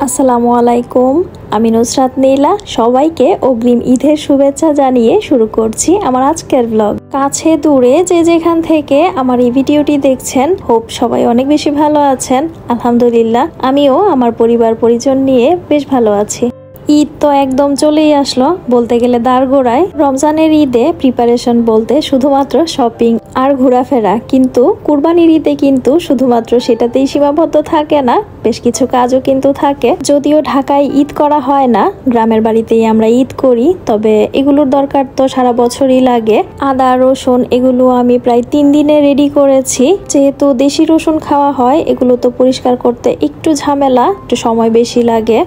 আসসালামু আলাইকুম, আমি নুসরাত নীলা। সবাইকে অগ্রিম ঈদের শুভেচ্ছা জানিয়ে শুরু করছি আমার আজকের ব্লগ। কাছে দূরে যে যেখান থেকে আমার এই ভিডিওটি দেখছেন, হোপ সবাই অনেক বেশি ভালো আছেন। আলহামদুলিল্লাহ, আমিও আমার পরিবার পরিজন নিয়ে বেশ ভালো আছি। ঈদ তো একদম চলেই আসলো, বলতে গেলে দাঁড়গোড়ায়। রমজানের ঈদে প্রিপারেশন বলতে শুধুমাত্র শপিং আর ঘোরাফেরা, কিন্তু কুরবানির ঈদে কিন্তু শুধুমাত্র সেটাতেই সীমাবদ্ধ থাকে না, বেশ কিছু কাজও কিন্তু থাকে। যদিও ঢাকায় ঈদ করা হয় না, গ্রামের বাড়িতেই আমরা ঈদ করি, তবে এগুলোর দরকার তো সারা বছরই লাগে। আদা রসুন এগুলো আমি প্রায় 3 দিনে রেডি করেছি। যেহেতু দেশি রসুন খাওয়া হয়, এগুলো তো পরিষ্কার করতে একটু ঝামেলা, একটু সময় বেশি লাগে।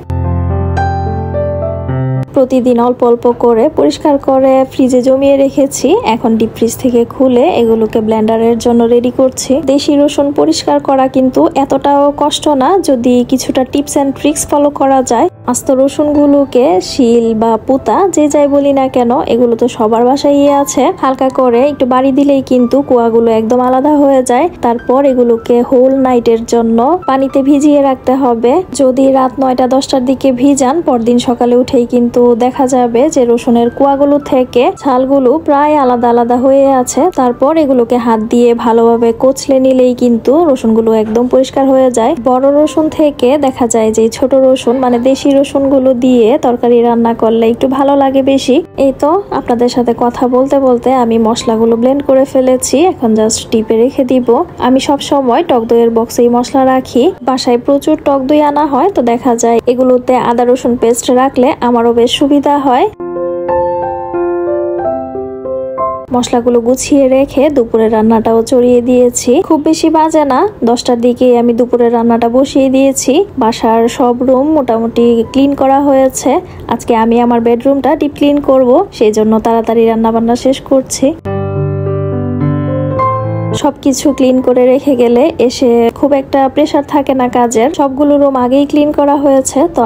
প্রতিদিন অল্প অল্প করে পরিষ্কার করে ফ্রিজে জমিয়ে রেখেছি। এখন ডিপ ফ্রিজ থেকে খুলে এগুলোকে ব্লেন্ডারের জন্য রেডি করছি। দেশি রসুন পরিষ্কার করা কিন্তু এতটাও কষ্ট না, যদি কিছুটা টিপস এন্ড ট্রিক্স ফলো করা যায়। আস্ত রসুন গুলোকে শিল বা পুতা যে যাই বলি না কেন, এগুলো তো সবার বাসায় আছে। হালকা করে একটু বাড়ি দিলেই কিন্তু কুয়াগুলো একদম আলাদা হয়ে যায়। তারপর এগুলোকে হোল নাইটের জন্য পানিতে ভিজিয়ে রাখতে হবে। যদি রাত 9টা-10টার দিকে ভিজান, পরদিন সকালে উঠেই কিন্তু দেখা যাবে যে রসুনের কুয়াগুলো থেকে ছালগুলো প্রায় আলাদা আলাদা হয়ে আছে। তারপর এগুলোকে হাত দিয়ে ভালোভাবে কচলে নিলেই কিন্তু রসুনগুলো একদম পরিষ্কার হয়ে যায়। বড় রসুন থেকে দেখা যায় যে ছোট রসুন মানে দেশি রসুন গুলো দিয়ে তরকারি রান্না করলে একটু ভালো লাগে বেশি। এই তো আপনাদের সাথে কথা বলতে বলতে আমি মশলাগুলো ব্লেন্ড করে ফেলেছি, এখন জাস্ট ডিপে রেখে দিব। আমি সব সময় টক দইয়ের বক্সেই মশলা রাখি। বাসায় প্রচুর টক দই আনা হয়, তো দেখা যায় এগুলোতে আদা রসুন পেস্ট রাখলে আমারও বেশ সুবিধা হয়। মশলাগুলো গুছিয়ে রেখে দুপুরের রান্নাটাও চড়িয়ে দিয়েছি। খুব বেশি বাজে না, 10টার দিকে আমি দুপুরের রান্নাটা বসিয়ে দিয়েছি। বাসার সব রুম মোটামুটি ক্লিন করা হয়েছে। আজকে আমি আমার বেডরুমটা ডিপ ক্লিন করব, সেই জন্য তাড়াতাড়ি রান্না বান্না শেষ করছি। সবকিছু ক্লিন করে রেখে গেলে এসে খুব একটা প্রেসার থাকে না কাজের। সবগুলো রুম আগেই ক্লিন করা হয়েছে, তো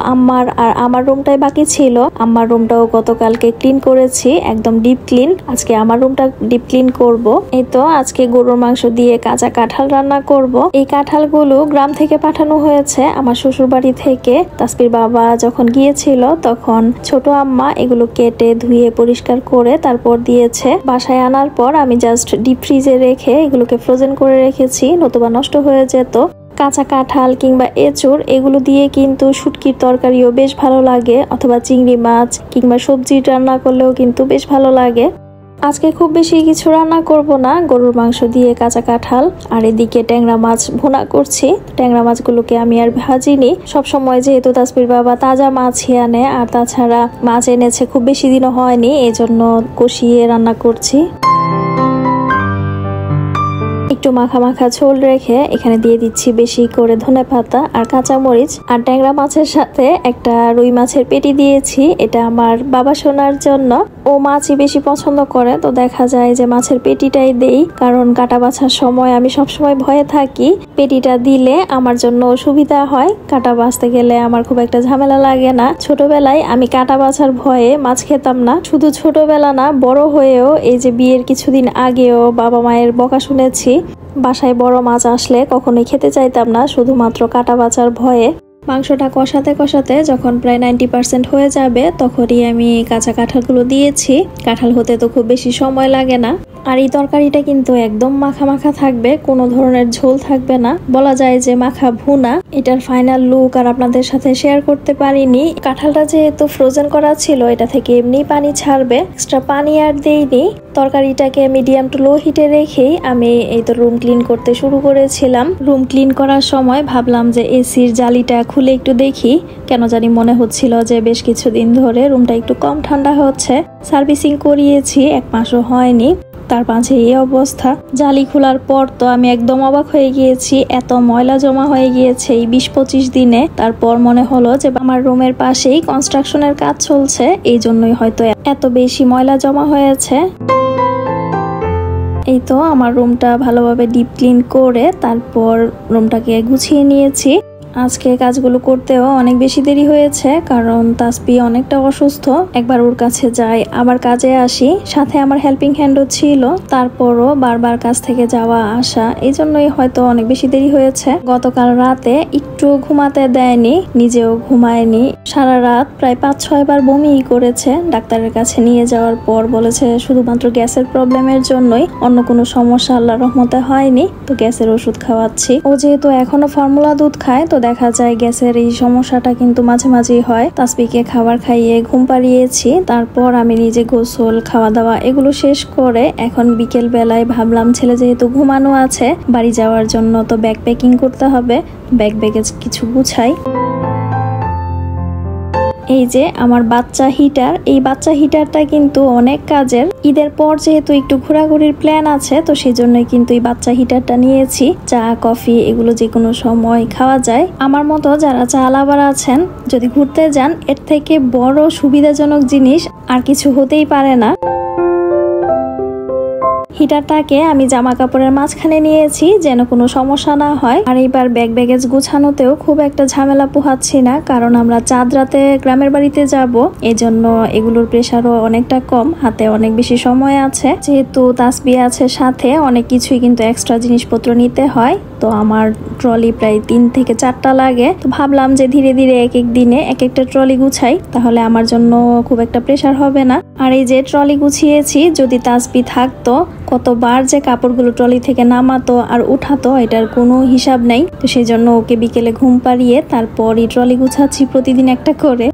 আমার রুমটাই বাকি ছিল। আমার রুমটাও গতকালকে ক্লিন করেছি, একদম ডিপ ক্লিন। আজকে আমার রুমটা ডিপ ক্লিন করব। এই তো আজকে গরুর মাংস দিয়ে কাঁচা কাঁঠাল রান্না করব। এই কাঁঠালগুলো গ্রাম থেকে পাঠানো হয়েছে আমার শ্বশুর বাড়ি থেকে। তাসপির বাবা যখন গিয়েছিল তখন ছোট আম্মা এগুলো কেটে ধুয়ে পরিষ্কার করে তারপর দিয়েছে। বাসায় আনার পর আমি জাস্ট ডিপ ফ্রিজে রেখে এগুলোকে ফ্রোজেন করে রেখেছি, নতুবা নষ্ট হয়ে যেত। কাঁচা কাঁঠাল কিংবা এঁচুড় এগুলো দিয়ে কিন্তু শুটকির তরকারিও বেশ ভালো লাগে, অথবা চিংড়ি মাছ কিংবা সবজি রান্না করলেও কিন্তু বেশ ভালো লাগে। আজকে খুব বেশি কিছু রান্না করব না, গরুর মাংস দিয়ে কাঁচা কাঁঠাল, আর এদিকে ট্যাংরা মাছ ভুনা করছি। ট্যাংরা মাছগুলোকে আমি আর ভাজিনি, সবসময় যেহেতু তাসপির বাবা তাজা মাছই আনে, আর তাছাড়া মাছ এনেছে খুব বেশি দিনও হয়নি, এই জন্য কষিয়ে রান্না করছি। একটু মাখা মাখা ঝোল রেখে এখানে দিয়ে দিচ্ছি বেশি করে ধনেপাতা আর কাঁচামরিচ। আর ট্যাংরা মাছের সাথে একটা রুই মাছের পেটি দিয়েছি, এটা আমার বাবা সোনার জন্য। ও মাছই বেশি পছন্দ করে, তো দেখা যায় যে মাছের পেটিটাই দেই, কারণ কাটা বাছার সময় আমি সবসময় ভয়ে থাকি। পেটিটা দিলে আমার জন্য সুবিধা হয়, কাটা বাছতে গেলে আমার খুব একটা ঝামেলা লাগে না। ছোটবেলায় আমি কাটা বাছার ভয়ে মাছ খেতাম না, শুধু ছোটবেলা না, বড় হয়েও এই যে বিয়ের কিছুদিন আগেও বাবা মায়ের বকা শুনেছি। বাসায় বড় মাছ আসলে কখনোই খেতে চাইতাম না, শুধুমাত্র কাটা বাছার ভয়ে। মাংসটা কষাতে কষাতে যখন প্রায় 90% হয়ে যাবে, তখনই আমি কাঁচা কাঁঠালগুলো দিয়েছি। কাঁঠাল হতে তো খুব বেশি সময় লাগে না। আর এই তরকারিটা কিন্তু একদম মাখা মাখা থাকবে, কোনো ধরনের ঝোল থাকবে না, বলা যায় যে মাখা ভুনা। এটার ফাইনাল লুক আর আপনাদের সাথে শেয়ার করতে পারিনি। কাঁঠালটা যেহেতু ফ্রোজেন করা ছিল, এটা থেকে এমনি পানি ছাড়বে, এক্সট্রা পানি আর দেইনি। তরকারিটাকে মিডিয়াম টু লো হিটে রেখেই আমি এই তো রুম ক্লিন করতে শুরু করেছিলাম। রুম ক্লিন করার সময় ভাবলাম যে এসির জালিটা খুলে একটু দেখি, কেন জানি মনে হচ্ছিল যে বেশ কিছুদিন ধরে রুমটা একটু কম ঠান্ডা হচ্ছে। সার্ভিসিং করিয়েছি, 1 মাসও হয়নি, তার মাঝে এই অবস্থা। জালি খোলার পর তো আমি একদম অবাক হয়ে গিয়েছি, এত ময়লা জমা হয়ে গিয়েছে এই 20-25 দিনে। তারপর মনে হলো যে আমার রুমের পাশেই কনস্ট্রাকশনের কাজ চলছে, এই জন্যই হয়তো এত বেশি ময়লা জমা হয়েছে। এই তো আমার রুমটা ভালোভাবে ডিপ ক্লিন করে তারপর রুমটাকে গুছিয়ে নিয়েছি। আজকে কাজগুলো করতেও অনেক বেশি দেরি হয়েছে, কারণ তাসবি অনেকটা অসুস্থ। একবার ওর কাছে যাই, আবার কাজে আসি, সাথে আমার হেল্পিং হ্যান্ডও ছিল, তারপরও বারবার কাজ থেকে যাওয়া আসা, এই জন্যই হয়তো অনেক বেশি দেরি হয়েছে। গতকাল রাতে একটু ঘুমাতে দেয়নি, নিজেও ঘুমায়নি, সারা রাত প্রায় 5-6 বার বমি করেছে। ডাক্তারের কাছে নিয়ে যাওয়ার পর বলেছে শুধুমাত্র গ্যাসের প্রবলেমের জন্যই, অন্য কোনো সমস্যা আল্লাহর রহমতে হয়নি। তো গ্যাসের ওষুধ খাওয়াচ্ছি। ও যেহেতু এখনো ফর্মুলা দুধ খায়, তো দেখা যায় গ্যাসের এই সমস্যাটা কিন্তু মাঝে মাঝেই হয়। তাসবিকে খাবার খাইয়ে ঘুম পাড়িয়েছি, তারপর আমি নিজে গোসল, খাওয়া দাওয়া এগুলো শেষ করে এখন বিকেল বেলায় ভাবলাম ছেলে যেহেতু ঘুমানো আছে, বাড়ি যাওয়ার জন্য তো ব্যাগ প্যাকিং করতে হবে, ব্যাগে কিছু গুছাই। এই যে আমার বাচ্চা হিটার, এই বাচ্চা হিটারটা কিন্তু অনেক কাজের। ঈদের পর যেহেতু একটু ঘোরাঘুরির প্ল্যান আছে, তো সেই জন্যই কিন্তু এই বাচ্চা হিটারটা নিয়েছি। চা কফি এগুলো যে কোনো সময় খাওয়া যায়। আমার মতো যারা চা লাভার আছেন, যদি ঘুরতে যান, এর থেকে বড় সুবিধাজনক জিনিস আর কিছু হতেই পারে না। হিটারটাকে আমি জামা কাপড়ের মাঝখানে নিয়েছি যেন কোনো সমস্যা না হয়। আর এইবার ব্যাগেজ গুছানোতেও খুব একটা ঝামেলা পোহাচ্ছি না, কারণ আমরা চাঁদ রাতে গ্রামের বাড়িতে যাব, এজন্য এগুলোর প্রেশারও অনেকটা কম, হাতে অনেক বেশি সময় আছে। যেহেতু তাসবি আছে সাথে, অনেক কিছুই কিন্তু এক্সট্রা জিনিসপত্র নিতে হয়। তো আমার ট্রলি প্রায় 3 থেকে 4টা লাগে। তো ভাবলাম যে ধীরে ধীরে এক এক দিনে এক একটা ট্রলি গুছাই, তাহলে আমার জন্য খুব একটা প্রেশার হবে না। আর এই যে ট্রলি গুছিয়েছি, যদি তাসবি থাকতো কতবার যে কাপড়গুলো ট্রলি থেকে নামাতো আর উঠাতো, এটার কোনো হিসাব নেই। তো সেই জন্য ওকে বিকেলে ঘুম পাড়িয়ে তারপর এই ট্রলি গুছাচ্ছি প্রতিদিন একটা করে।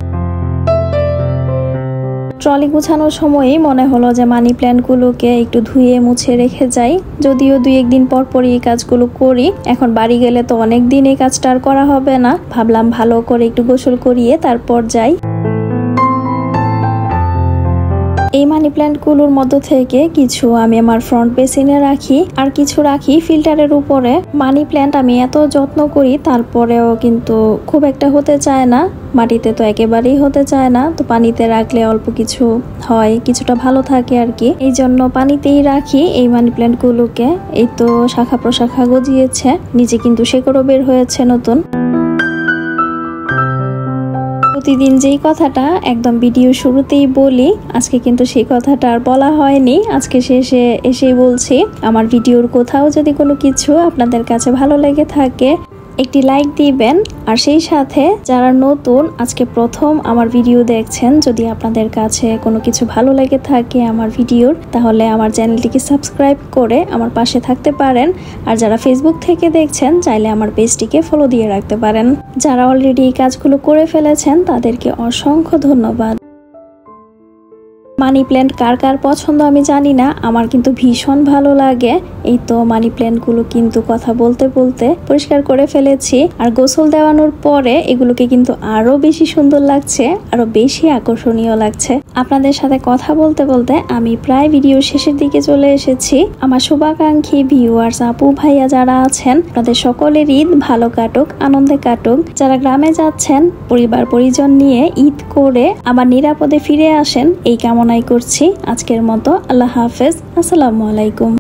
ট্রলি গুছানোর সময়ই মনে হলো যে মানি প্ল্যান্টগুলোকে একটু ধুয়ে মুছে রেখে যাই, যদিও 2-1 দিন পর পরই এই কাজগুলো করি। এখন বাড়ি গেলে তো অনেক দিন এই কাজটা আর করা হবে না, ভাবলাম ভালো করে একটু গোসল করিয়ে তারপর যাই। এই মানি প্ল্যান্টগুলোর মধ্য থেকে কিছু আমি আমার ফ্রন্ট বেসিনে রাখি, আর কিছু রাখি ফিল্টারের উপরে। মানি প্ল্যান্ট আমি এত যত্ন করি, তারপরেও কিন্তু খুব একটা হতে চায় না, মাটিতে তো একেবারেই হতে চায় না। তো পানিতে রাখলে অল্প কিছু হয়, কিছুটা ভালো থাকে আর কি, এই জন্য পানিতেই রাখি এই মানি প্ল্যান্টগুলোকে। এই তো শাখা প্রশাখা গজিয়েছে, নিচে কিন্তু শেকড়ও বের হয়েছে নতুন। প্রতিদিন যেই কথাটা একদম ভিডিও শুরুতেই বলি, আজকে কিন্তু সেই কথাটা আর বলা হয়নি, আজকে শেষে এসেই বলছি। আমার ভিডিওর কোথাও যদি কোনো কিছু আপনাদের কাছে ভালো লেগে থাকে, একটি লাইক দিবেন। আর সেই সাথে যারা নতুন আজকে প্রথম আমার ভিডিও দেখছেন, যদি আপনাদের কাছে কোনো কিছু ভালো লেগে থাকে আমার ভিডিওর, তাহলে আমার চ্যানেলটিকে সাবস্ক্রাইব করে আমার পাশে থাকতে পারেন। আর যারা ফেসবুক থেকে দেখছেন, চাইলে আমার পেজটিকে ফলো দিয়ে রাখতে পারেন। যারা অলরেডি এই কাজগুলো করে ফেলেছেন, তাদেরকে অসংখ্য ধন্যবাদ। মানি প্ল্যান্ট কার কার পছন্দ আমি জানি না, আমার কিন্তু ভীষণ ভালো লাগে। এই তো মানি প্ল্যান্টগুলো কিন্তু কথা বলতে বলতে পরিষ্কার করে ফেলেছি, আর গোসল দেওয়ানোর পরে এগুলোকে কিন্তু আরো বেশি সুন্দর লাগছে, আরো বেশি আকর্ষণীয় লাগছে। আপনাদের সাথে কথা বলতে বলতে আমি প্রায় ভিডিও শেষের দিকে চলে এসেছি। আমার শুভাকাঙ্ক্ষী ভিউয়ার্স আপু ভাইয়া যারা আছেন, আপনাদের সকলের ঈদ ভালো কাটুক, আনন্দে কাটুক। যারা গ্রামে যাচ্ছেন পরিবার পরিজন নিয়ে ঈদ করে আবার নিরাপদে ফিরে আসেন, এই কামনাই করছি। আজকের মতো আল্লাহ হাফেজ, আসসালামু আলাইকুম।